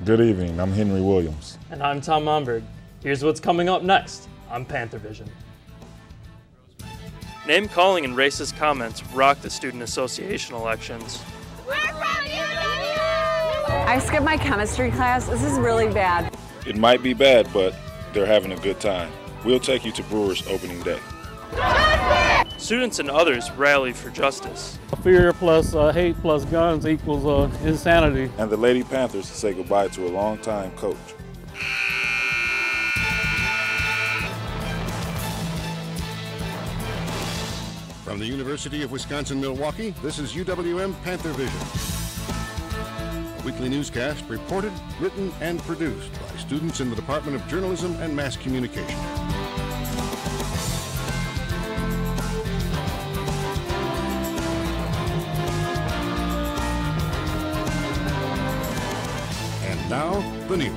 Good evening, I'm Henry Williams. And I'm Tom Momberg. Here's what's coming up next on Panthervision. Name-calling and racist comments rocked the Student Association elections. We're from UW! I skipped my chemistry class. This is really bad. It might be bad, but they're having a good time. We'll take you to Brewers opening day. Students and others rallied for justice. Fear plus hate plus guns equals insanity. And the Lady Panthers say goodbye to a longtime coach. From the University of Wisconsin-Milwaukee, this is Panthervision. A weekly newscast reported, written, and produced by students in the Department of Journalism and Mass Communication. And now, the news.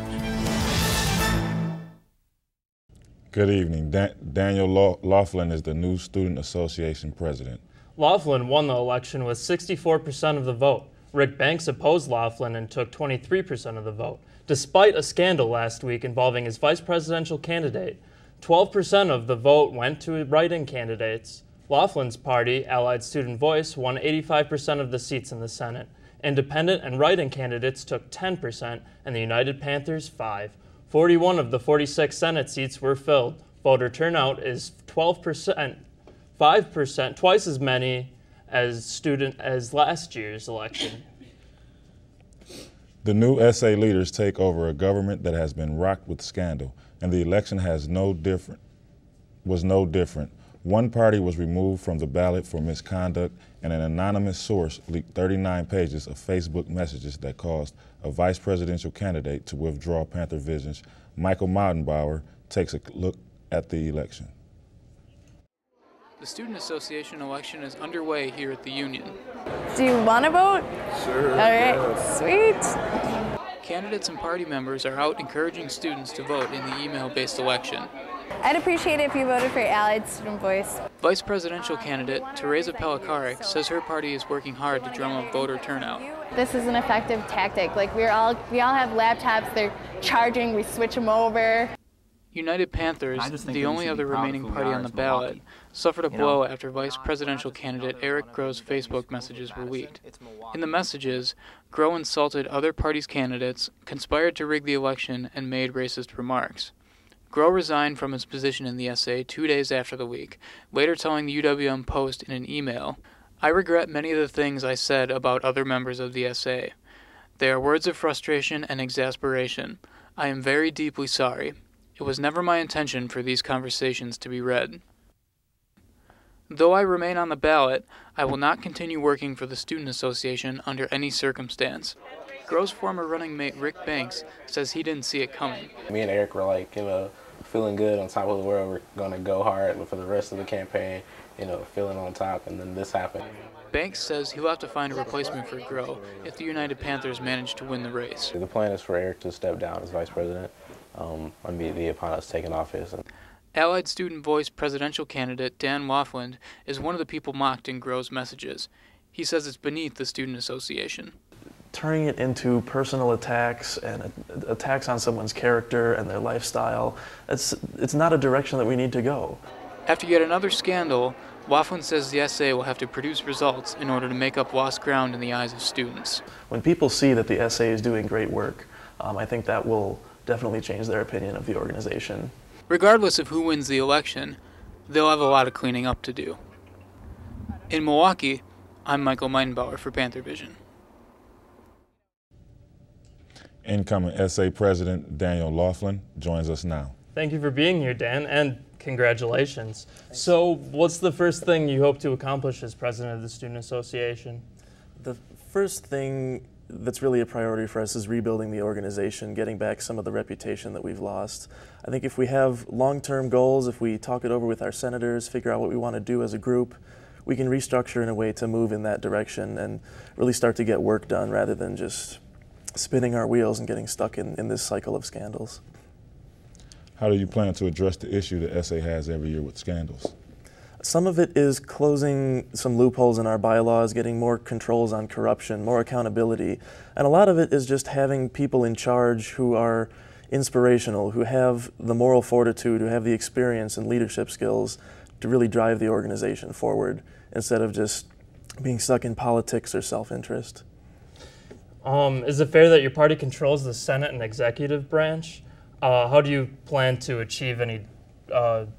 Good evening. Daniel Laughlin is the new Student Association president. Laughlin won the election with 64% of the vote. Rick Banks opposed Laughlin and took 23% of the vote, despite a scandal last week involving his vice presidential candidate. 12% of the vote went to write-in candidates. Laughlин's party, Allied Student Voice, won 85% of the seats in the Senate. Independent and write-in candidates took 10%, and the United Panthers 5%. 41 of the 46 Senate seats were filled. Voter turnout is 12%, 5%, twice as many as last year's election. The new SA leaders take over a government that has been rocked with scandal, and the election was no different. One party was removed from the ballot for misconduct, and an anonymous source leaked 39 pages of Facebook messages that caused a vice presidential candidate to withdraw Panthervision's Michael Mautenbauer takes a look at the election. The Student Association election is underway here at the Union. Do you want to vote? Sure. All right, sweet. Candidates and party members are out encouraging students to vote in the email-based election. I'd appreciate it if you voted for Allied Student Voice. Vice presidential candidate Teresa Pelikarik says her party is working hard to drum up voter turnout. This is an effective tactic. Like we all have laptops, they're charging, we switch them over. United Panthers, the only other remaining party on the ballot, suffered a blow after vice presidential candidate Eric Groh's Facebook messages were leaked. In the messages, Groh insulted other parties' candidates, conspired to rig the election, and made racist remarks. Groh resigned from his position in the SA 2 days after the leak, later telling the UWM Post in an email, "I regret many of the things I said about other members of the SA. They are words of frustration and exasperation. I am very deeply sorry. It was never my intention for these conversations to be read. Though I remain on the ballot, I will not continue working for the Student Association under any circumstance." Groh's former running mate Rick Banks says he didn't see it coming. Me and Eric were like, feeling good on top of the world. We're going to go hard for the rest of the campaign, feeling on top, and then this happened. Banks says he'll have to find a replacement for Groh if the United Panthers manage to win the race. The plan is for Eric to step down as vice president immediately upon us taking office. Allied Student Voice presidential candidate Dan Laughlin is one of the people mocked in Groh's messages. He says it's beneath the Student Association. Turning it into personal attacks and attacks on someone's character and their lifestyle, it's not a direction that we need to go. After yet another scandal, Laughlin says the SA will have to produce results in order to make up lost ground in the eyes of students. When people see that the SA is doing great work, I think that will definitely change their opinion of the organization. Regardless of who wins the election, they'll have a lot of cleaning up to do. In Milwaukee, I'm Michael Mautenbauer for Panthervision. Incoming SA President Daniel Laughlin joins us now. Thank you for being here, Dan, and congratulations. So what's the first thing you hope to accomplish as president of the Student Association? The first thing that's really a priority for us is rebuilding the organization, getting back some of the reputation that we've lost. I think if we have long-term goals, if we talk it over with our senators, figure out what we want to do as a group, we can restructure in a way to move in that direction and really start to get work done rather than just spinning our wheels and getting stuck in this cycle of scandals. How do you plan to address the issue that SA has every year with scandals? Some of it is closing some loopholes in our bylaws, getting more controls on corruption, more accountability, and a lot of it is just having people in charge who are inspirational, who have the moral fortitude, who have the experience and leadership skills to really drive the organization forward instead of just being stuck in politics or self-interest. Is it fair that your party controls the Senate and executive branch? How do you plan to achieve any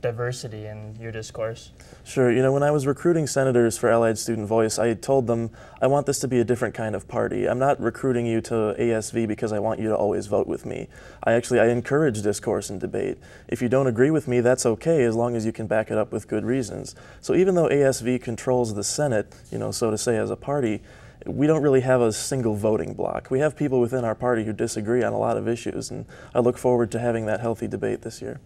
diversity in your discourse? Sure. You know, when I was recruiting senators for Allied Student Voice, I told them, I want this to be a different kind of party. I'm not recruiting you to ASV because I want you to always vote with me. I encourage discourse and debate. If you don't agree with me, that's okay, as long as you can back it up with good reasons. So even though ASV controls the Senate, you know, so to say, as a party, we don't really have a single voting block. We have people within our party who disagree on a lot of issues, and I look forward to having that healthy debate this year.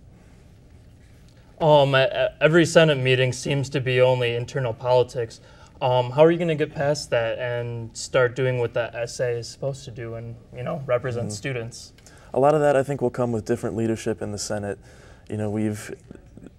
Every Senate meeting seems to be only internal politics. How are you going to get past that and start doing what that essay is supposed to do and, you know, represent students? A lot of that, I think, will come with different leadership in the Senate. You know,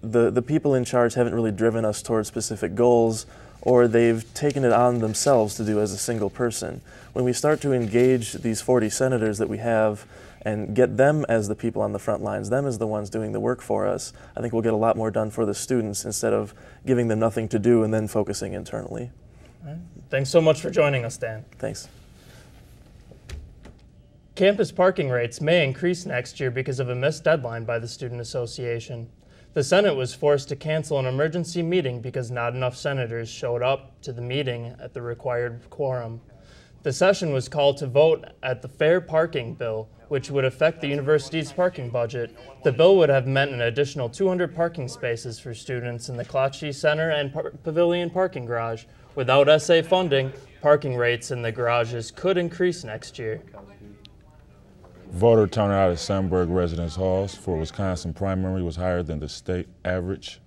the people in charge haven't really driven us towards specific goals, or they've taken it on themselves to do as a single person. When we start to engage these 40 senators that we have and get them as the people on the front lines, them as the ones doing the work for us, I think we'll get a lot more done for the students instead of giving them nothing to do and then focusing internally. All right. Thanks so much for joining us, Dan. Thanks. Campus parking rates may increase next year because of a missed deadline by the Student Association. The Senate was forced to cancel an emergency meeting because not enough senators showed up to the meeting at the required quorum. The session was called to vote at the fair parking bill, which would affect the university's parking budget. The bill would have meant an additional 200 parking spaces for students in the Klatschi Center and Pavilion parking garage. Without SA funding, parking rates in the garages could increase next year. Voter turnout at Sandburg residence halls for Wisconsin primary was higher than the state average.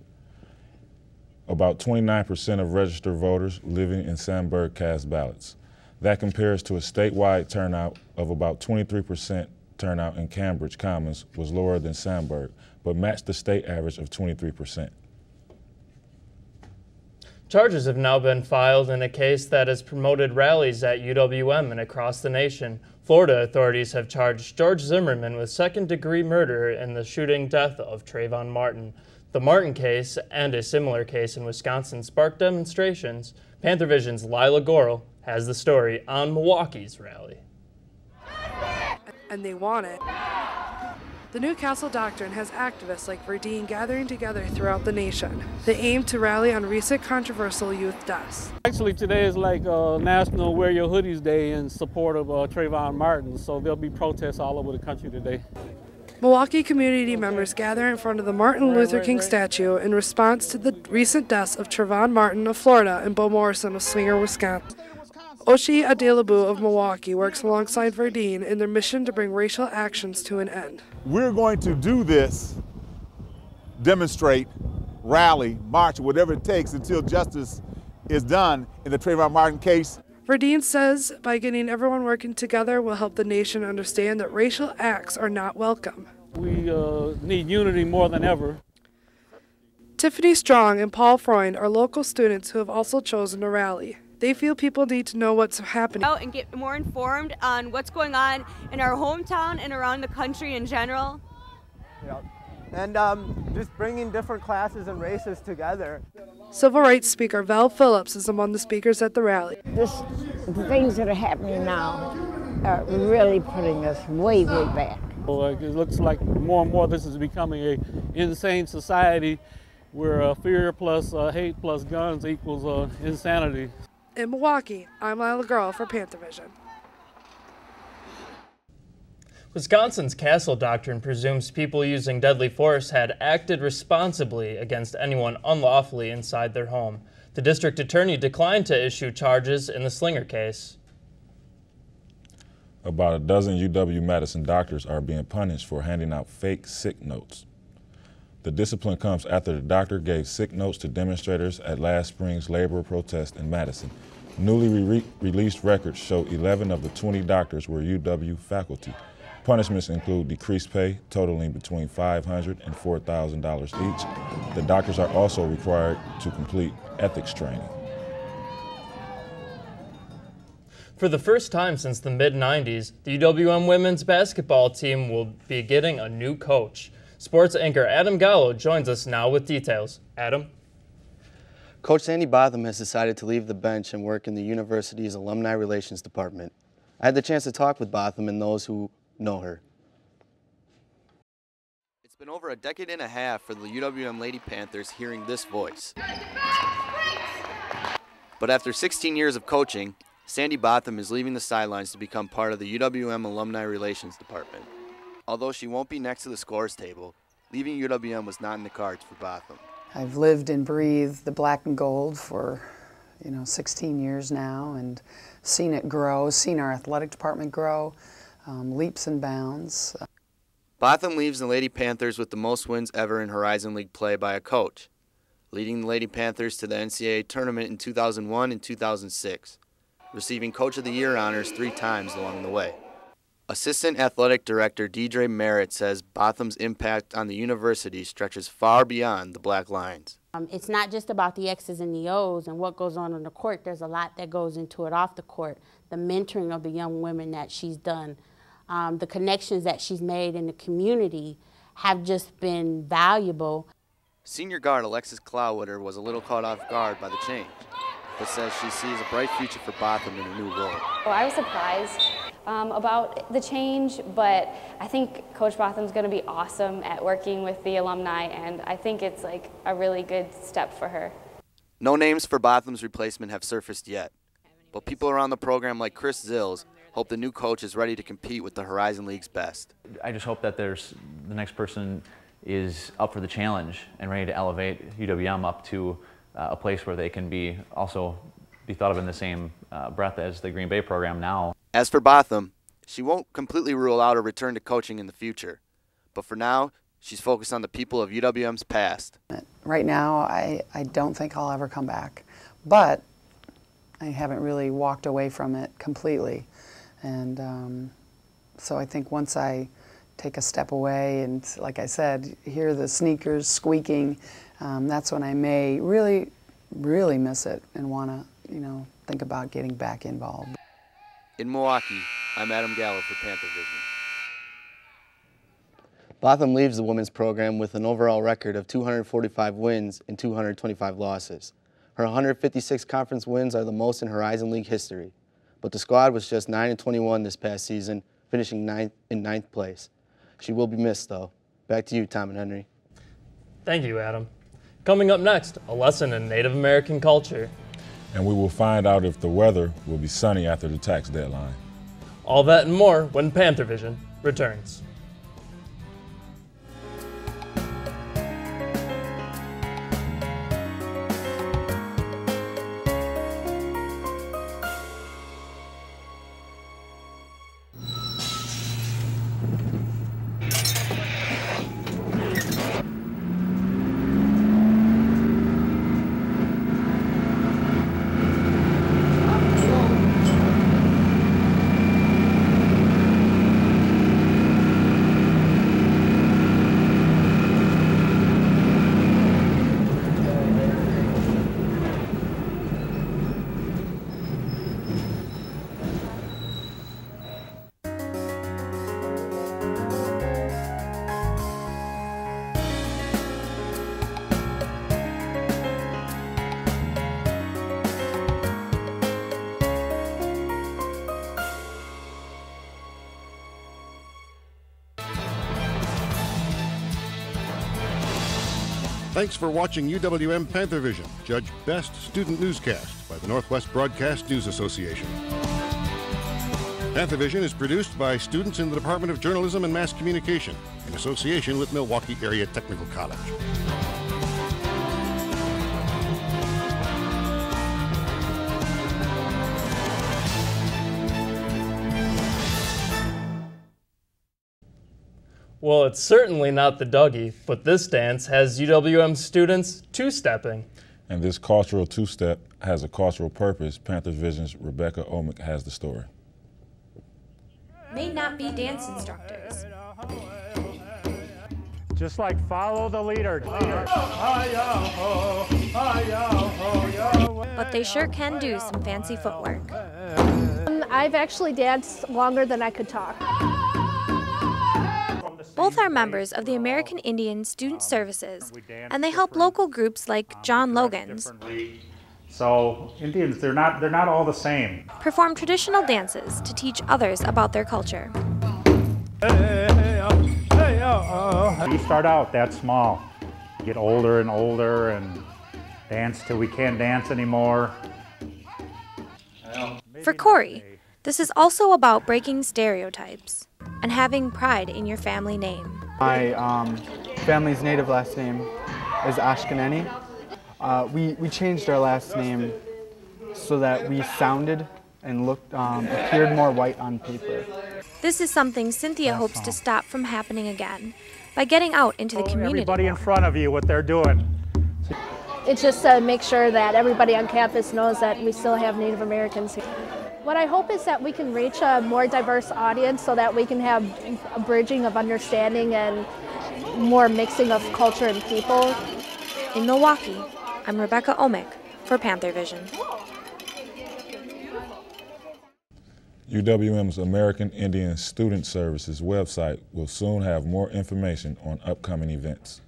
About 29% of registered voters living in Sandburg cast ballots. That compares to a statewide turnout of about 23%. Turnout in Cambridge Commons was lower than Sandburg, but matched the state average of 23%. Charges have now been filed in a case that has promoted rallies at UWM and across the nation. Florida authorities have charged George Zimmerman with second-degree murder in the shooting death of Trayvon Martin. The Martin case and a similar case in Wisconsin sparked demonstrations. Panthervision's Lila Gorel has the story on Milwaukee's rally. And they want it. The Newcastle Doctrine has activists like Verdeen gathering together throughout the nation. They aim to rally on recent controversial youth deaths. Actually, today is like National Wear Your Hoodies Day in support of Trayvon Martin, so there'll be protests all over the country today. Milwaukee community members gather in front of the Martin Luther King statue in response to the recent deaths of Trayvon Martin of Florida and Bo Morrison of Slinger, Wisconsin. Oshie Adelabu of Milwaukee works alongside Verdeen in their mission to bring racial actions to an end. We're going to do this, demonstrate, rally, march, whatever it takes until justice is done in the Trayvon Martin case. Verdeen says by getting everyone working together will help the nation understand that racial acts are not welcome. We need unity more than ever. Tiffany Strong and Paul Freund are local students who have also chosen to rally. They feel people need to know what's happening. Out and get more informed on what's going on in our hometown and around the country in general. Yeah. And just bringing different classes and races together. Civil rights speaker Val Phillips is among the speakers at the rally. The things that are happening now are really putting us way, way back. Well, it looks like more and more this is becoming an insane society where fear plus hate plus guns equals insanity. In Milwaukee, I'm Lila Girl for Panthervision. Wisconsin's Castle Doctrine presumes people using deadly force had acted responsibly against anyone unlawfully inside their home. The district attorney declined to issue charges in the Slinger case. About a dozen UW-Madison doctors are being punished for handing out fake sick notes. The discipline comes after the doctor gave sick notes to demonstrators at last spring's labor protest in Madison. Newly released records show 11 of the 20 doctors were UW faculty. Punishments include decreased pay, totaling between $500 and $4,000 each. The doctors are also required to complete ethics training. For the first time since the mid-90s, the UWM women's basketball team will be getting a new coach. Sports anchor Adam Gallo joins us now with details. Adam? Coach Sandy Botham has decided to leave the bench and work in the university's Alumni Relations Department. I had the chance to talk with Botham and those who know her. It's been over a decade and a half for the UWM Lady Panthers hearing this voice. But after 16 years of coaching, Sandy Botham is leaving the sidelines to become part of the UWM Alumni Relations Department. Although she won't be next to the scores table, leaving UWM was not in the cards for Botham. I've lived and breathed the black and gold for, 16 years now, and seen it grow, seen our athletic department grow, leaps and bounds. Botham leaves the Lady Panthers with the most wins ever in Horizon League play by a coach, leading the Lady Panthers to the NCAA tournament in 2001 and 2006, receiving Coach of the Year honors 3 times along the way. Assistant Athletic Director Deidre Merritt says Botham's impact on the university stretches far beyond the black lines. It's not just about the X's and the O's and what goes on the court. There's a lot that goes into it off the court. The mentoring of the young women that she's done, the connections that she's made in the community have just been valuable. Senior guard Alexis Clawwooder was a little caught off guard by the change, but says she sees a bright future for Botham in a new role. Well, I was surprised about the change, but I think Coach Botham's going to be awesome at working with the alumni, and I think it's like a really good step for her. No names for Botham's replacement have surfaced yet, but people around the program like Chris Zills hope the new coach is ready to compete with the Horizon League's best. I just hope that the next person is up for the challenge and ready to elevate UWM up to a place where they can be thought of in the same breath as the Green Bay program now. As for Botham, she won't completely rule out a return to coaching in the future, but for now, she's focused on the people of UWM's past. Right now, I don't think I'll ever come back, but I haven't really walked away from it completely, and so I think once I take a step away and, like I said, hear the sneakers squeaking, that's when I may really, really miss it and want to, think about getting back involved. In Milwaukee, I'm Adam Gallo for Panthervision. Botham leaves the women's program with an overall record of 245 wins and 225 losses. Her 156 conference wins are the most in Horizon League history, but the squad was just 9-21 this past season, finishing in ninth place. She will be missed, though. Back to you, Tom and Henry. Thank you, Adam. Coming up next, a lesson in Native American culture. And we will find out if the weather will be sunny after the tax deadline. All that and more when Panthervision returns. Thanks for watching UWM Panthervision, judged Best Student Newscast by the Northwest Broadcast News Association. Panthervision is produced by students in the Department of Journalism and Mass Communication in association with Milwaukee Area Technical College. Well, it's certainly not the Dougie, but this dance has UWM students two-stepping. And this cultural two-step has a cultural purpose. Panthervision's Rebecca Omick has the story. may not be dance instructors. Just like follow the leader. But they sure can do some fancy footwork. I've actually danced longer than I could talk. Both are members of the American Indian Student Services, and they help local groups like John Logan's So Indians, they're not all the same. perform traditional dances to teach others about their culture. You start out that small, get older and older and dance till we can't dance anymore. For Corey, this is also about breaking stereotypes and having pride in your family name. My family's native last name is Ashkenani. We changed our last name so that we sounded and appeared more white on paper. This is something Cynthia hopes to stop from happening again by getting out into the community. Everybody in front of you, what they're doing. It's just to make sure that everybody on campus knows that we still have Native Americans here. What I hope is that we can reach a more diverse audience so that we can have a bridging of understanding and more mixing of culture and people. In Milwaukee, I'm Rebecca Omick for Panthervision. UWM's American Indian Student Services website will soon have more information on upcoming events.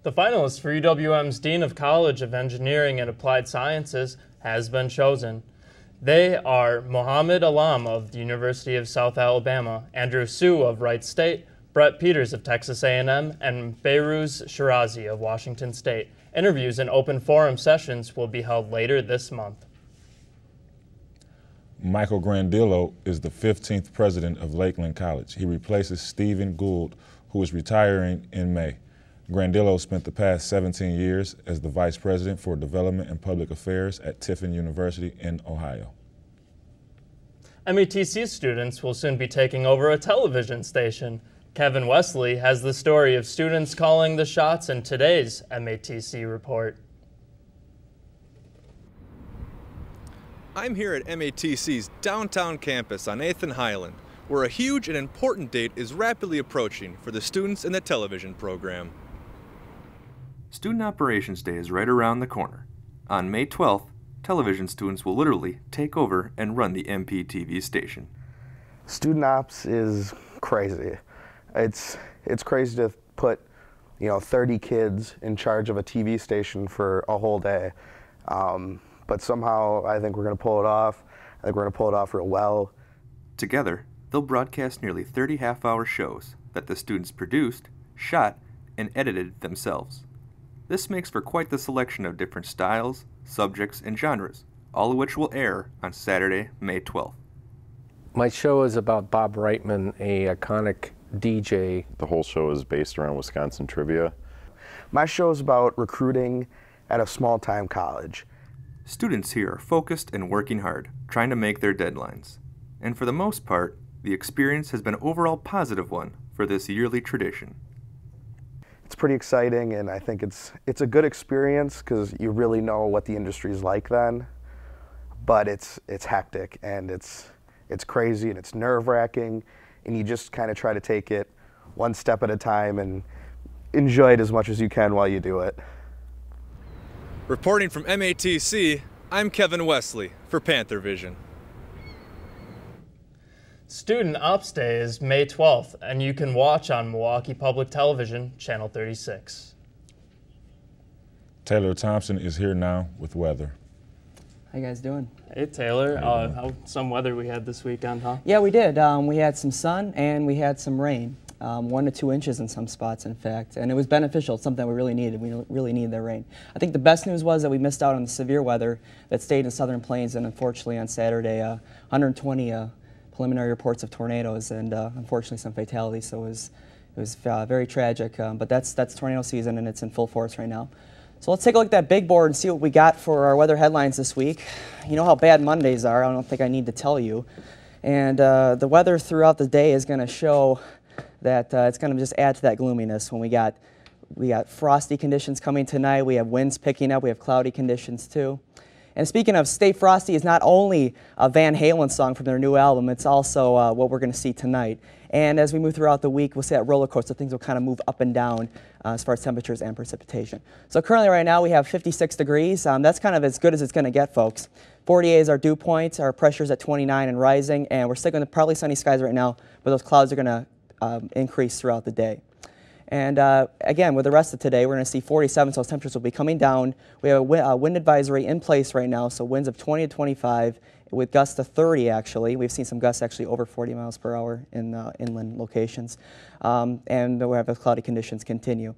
The finalist for UWM's Dean of College of Engineering and Applied Sciences has been chosen. They are Mohammed Alam of the University of South Alabama, Andrew Sue of Wright State, Brett Peters of Texas A&M, and Behruz Shirazi of Washington State. Interviews and open forum sessions will be held later this month. Michael Grandillo is the 15th president of Lakeland College. He replaces Stephen Gould, who is retiring in May. Grandillo spent the past 17 years as the Vice President for Development and Public Affairs at Tiffin University in Ohio. METC students will soon be taking over a television station. Kevin Wesley has the story of students calling the shots in today's METC report. I'm here at MATC's downtown campus on 8th and Highland, where a huge and important date is rapidly approaching for the students in the television program. Student Operations Day is right around the corner. On May 12th, television students will literally take over and run the MPTV station. Student Ops is crazy. It's crazy to put 30 kids in charge of a TV station for a whole day. But somehow I think we're going to pull it off. I think we're going to pull it off real well. Together, they'll broadcast nearly 30 half-hour shows that the students produced, shot, and edited themselves. This makes for quite the selection of different styles, subjects, and genres, all of which will air on Saturday, May 12th. My show is about Bob Reitman, a iconic DJ. The whole show is based around Wisconsin trivia. My show is about recruiting at a small-time college. Students here are focused and working hard, trying to make their deadlines. And for the most part, the experience has been an overall positive one for this yearly tradition. It's pretty exciting, and I think it's a good experience because you really know what the industry is like then. But it's hectic, and it's crazy, and it's nerve-wracking, and you just kind of try to take it one step at a time and enjoy it as much as you can while you do it. Reporting from MATC, I'm Kevin Wesley for Panthervision. Student Ops Day is May 12th, and you can watch on Milwaukee Public Television, Channel 36. Taylor Thompson is here now with weather. How you guys doing? Hey, Taylor. How some weather we had this weekend, huh? Yeah, we did. We had some sun and we had some rain. 1 to 2 inches in some spots, in fact, and it was beneficial. It's something we really needed. We really needed the rain. I think the best news was that we missed out on the severe weather that stayed in Southern Plains, and unfortunately on Saturday, 120 preliminary reports of tornadoes, and unfortunately some fatalities. So it was very tragic. But that's tornado season, and it's in full force right now. So let's take a look at that big board and see what we got for our weather headlines this week. You know how bad Mondays are. I don't think I need to tell you. And the weather throughout the day is going to show that it's going to just add to that gloominess when we got frosty conditions coming tonight. We have winds picking up. We have cloudy conditions too. And speaking of Stay Frosty is not only a Van Halen song from their new album, it's also what we're going to see tonight. And as we move throughout the week, we'll see that roller coaster. Things will kind of move up and down as far as temperatures and precipitation. So currently right now we have 56 degrees. That's kind of as good as it's going to get, folks. 48 is our dew point. Our pressure's at 29 and rising. And we're still going to partly sunny skies right now, but those clouds are going to increase throughout the day. And again, with the rest of today, we're going to see 47, so those temperatures will be coming down. We have a wind advisory in place right now, so winds of 20 to 25 with gusts to 30 actually. We've seen some gusts actually over 40 miles per hour in inland locations. And we'll have the cloudy conditions continue.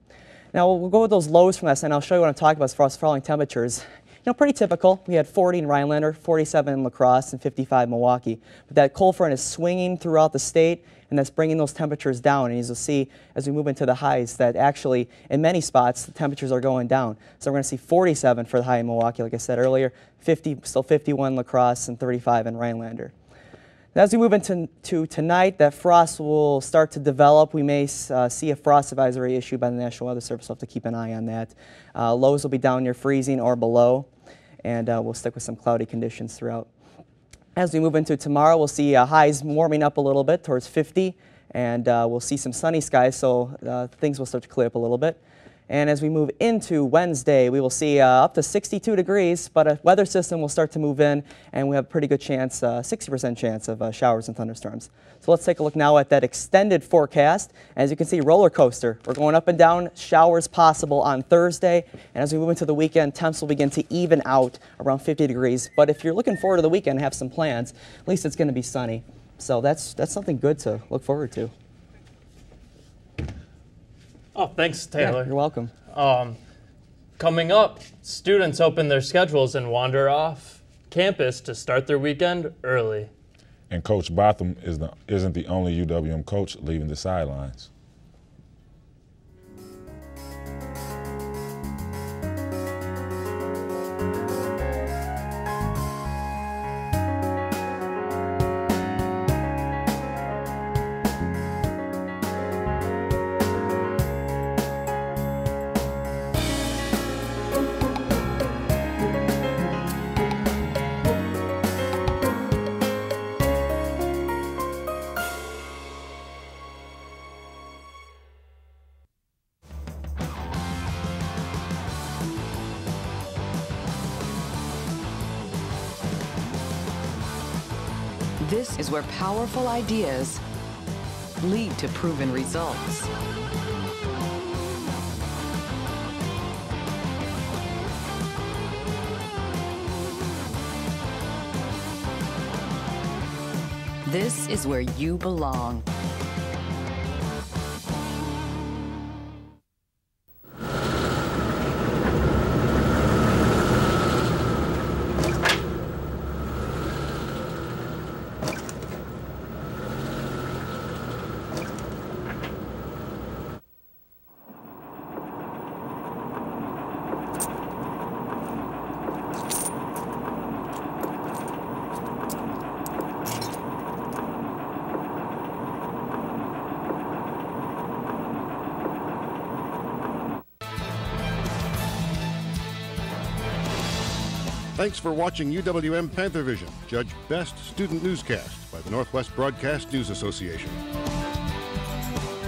Now we'll go with those lows from last night. I'll show you what I'm talking about as far as falling temperatures. You know, pretty typical. We had 40 in Rhinelander, 47 in La Crosse, and 55 in Milwaukee. But that cold front is swinging throughout the state, and that's bringing those temperatures down. And as you'll see, as we move into the highs, that actually, in many spots, the temperatures are going down. So we're going to see 47 for the high in Milwaukee, like I said earlier, still 51 in La Crosse, and 35 in Rhinelander. As we move into tonight, that frost will start to develop. We may see a frost advisory issued by the National Weather Service. We'll have to keep an eye on that. Lows will be down near freezing or below, and we'll stick with some cloudy conditions throughout. As we move into tomorrow, we'll see highs warming up a little bit towards 50, and we'll see some sunny skies, so things will start to clear up a little bit. And as we move into Wednesday, we will see up to 62 degrees, but a weather system will start to move in, and we have a pretty good chance, 60% chance of showers and thunderstorms. So let's take a look now at that extended forecast. As you can see, roller coaster. We're going up and down, showers possible on Thursday, and as we move into the weekend, temps will begin to even out around 50 degrees. But if you're looking forward to the weekend and have some plans, at least it's going to be sunny. So that's something good to look forward to. Oh, thanks, Taylor. Yeah, you're welcome. Coming up, students open their schedules and wander off campus to start their weekend early. And Coach Botham isn't the only UWM coach leaving the sidelines. This is where powerful ideas lead to proven results. This is where you belong. Thanks for watching UWM Panthervision, judged Best Student Newscast by the Northwest Broadcast News Association.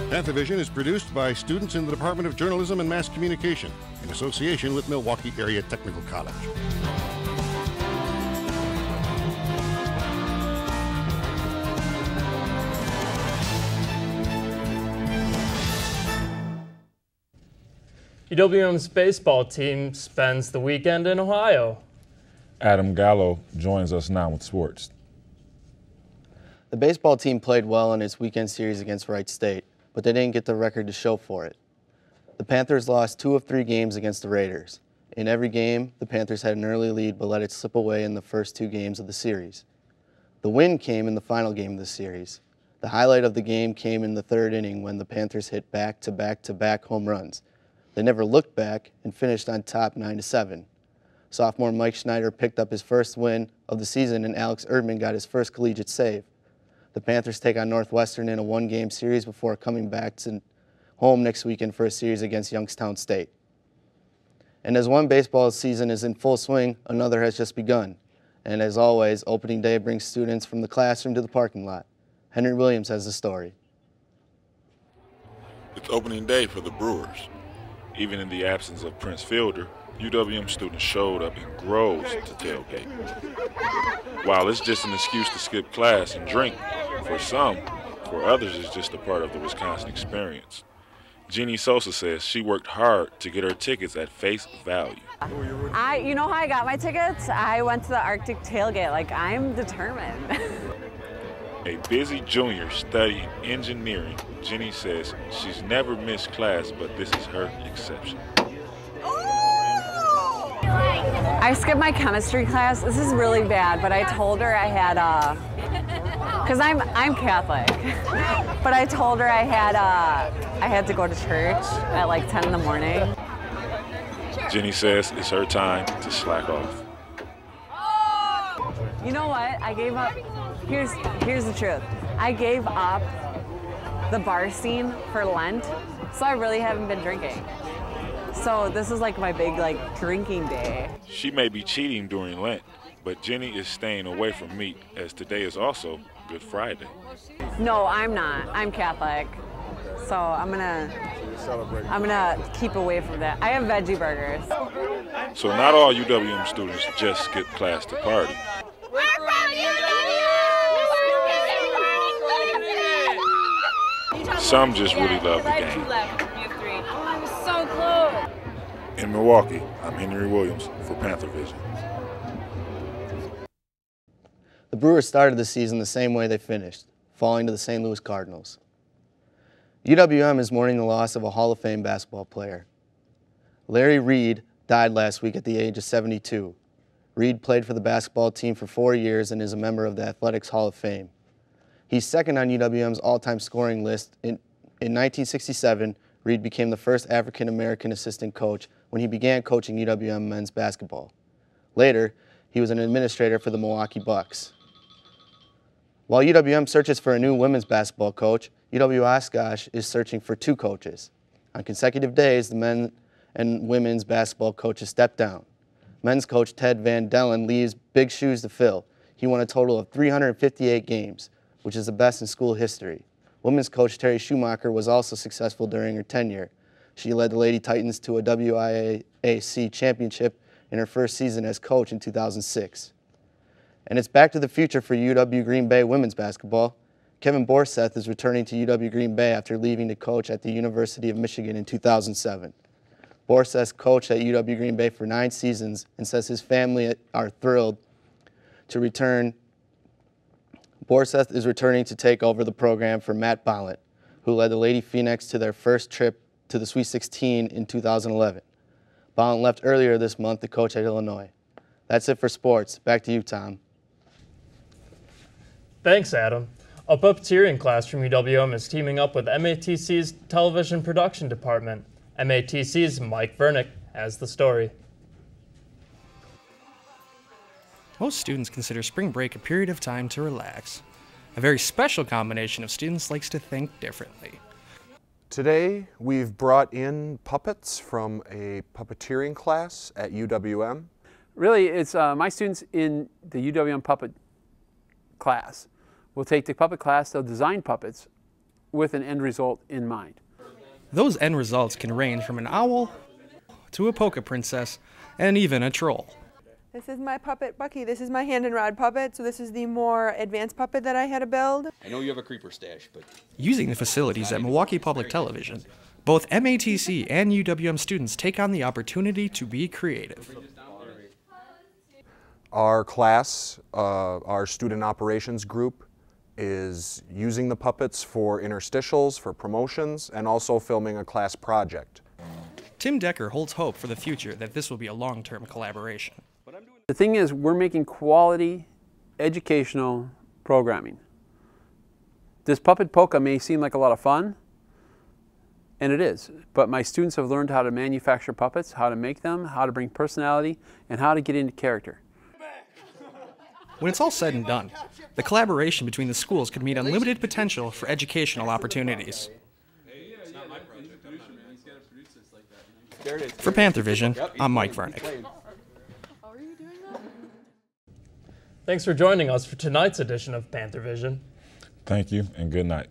Panthervision is produced by students in the Department of Journalism and Mass Communication in association with Milwaukee Area Technical College. UWM's baseball team spends the weekend in Ohio. Adam Gallo joins us now with sports. The baseball team played well in its weekend series against Wright State, but they didn't get the record to show for it. The Panthers lost 2 of 3 games against the Raiders. In every game, the Panthers had an early lead but let it slip away in the first 2 games of the series. The win came in the final game of the series. The highlight of the game came in the 3rd inning when the Panthers hit back-to-back-to-back home runs. They never looked back and finished on top 9-7. Sophomore Mike Schneider picked up his first win of the season, and Alex Erdman got his first collegiate save. The Panthers take on Northwestern in a 1-game series before coming back to home next weekend for a series against Youngstown State. And as one baseball season is in full swing, another has just begun. And as always, opening day brings students from the classroom to the parking lot. Henry Williams has the story. It's opening day for the Brewers. Even in the absence of Prince Fielder, UWM students showed up in groves to tailgate. While it's just an excuse to skip class and drink, for some, for others it's just a part of the Wisconsin experience. Jeannie Sosa says she worked hard to get her tickets at face value. You know how I got my tickets? I went to the Arctic tailgate. Like, I'm determined. A busy junior studying engineering, Jenny says she's never missed class, but this is her exception. I skipped my chemistry class. This is really bad, but I told her I had because I'm Catholic, but I told her I had to go to church at like 10 in the morning. Jenny says it's her time to slack off. You know what? I gave up. Here's the truth. I gave up the bar scene for Lent, so I really haven't been drinking. So this is like my big drinking day. She may be cheating during Lent, but Jenny is staying away from meat as today is also Good Friday. No, I'm not. I'm Catholic. So I'm gonna keep away from that. I have veggie burgers. So not all UWM students just skip class to party. Some just really love the game. I'm so close. In Milwaukee, I'm Henry Williams for Panthervision. The Brewers started the season the same way they finished, falling to the St. Louis Cardinals. UWM is mourning the loss of a Hall of Fame basketball player. Larry Reed died last week at the age of 72. Reed played for the basketball team for 4 years and is a member of the Athletics Hall of Fame. He's second on UWM's all-time scoring list. In 1967, Reed became the first African-American assistant coach when he began coaching UWM men's basketball. Later, he was an administrator for the Milwaukee Bucks. While UWM searches for a new women's basketball coach, UW-Oshkosh is searching for 2 coaches. On consecutive days, the men and women's basketball coaches stepped down. Men's coach Ted Van Dellen leaves big shoes to fill. He won a total of 358 games, which is the best in school history. Women's coach Terry Schumacher was also successful during her tenure. She led the Lady Titans to a WIAC championship in her first season as coach in 2006. And it's back to the future for UW Green Bay women's basketball. Kevin Borseth is returning to UW Green Bay after leaving to coach at the University of Michigan in 2007. Borseth coached at UW Green Bay for 9 seasons and says his family are thrilled to return. Borseth is returning to take over the program for Matt Bollant, who led the Lady Phoenix to their first trip to the Sweet 16 in 2011. Bollant left earlier this month to coach at Illinois. That's it for sports. Back to you, Tom. Thanks, Adam. A puppeteering class from UWM is teaming up with MATC's television production department. MATC's Mike Vernick has the story. Most students consider spring break a period of time to relax. A very special combination of students likes to think differently. Today, we've brought in puppets from a puppeteering class at UWM. Really, it's my students in the UWM puppet class will take the puppet class, they'll design puppets with an end result in mind. Those end results can range from an owl to a polka princess and even a troll. This is my puppet, Bucky. This is my hand and rod puppet, so this is the more advanced puppet that I had to build. I know you have a creeper stash, but... Using the facilities at Milwaukee Public Television, both MATC and UWM students take on the opportunity to be creative. Our class, our student operations group, is using the puppets for interstitials, for promotions, and also filming a class project. Tim Decker holds hope for the future that this will be a long-term collaboration. The thing is, we're making quality educational programming. This puppet polka may seem like a lot of fun, and it is, but my students have learned how to manufacture puppets, how to make them, how to bring personality, and how to get into character. When it's all said and done, the collaboration between the schools could mean unlimited potential for educational opportunities. For Panthervision, I'm Mike Vernick. Thanks for joining us for tonight's edition of Panthervision. Thank you and good night.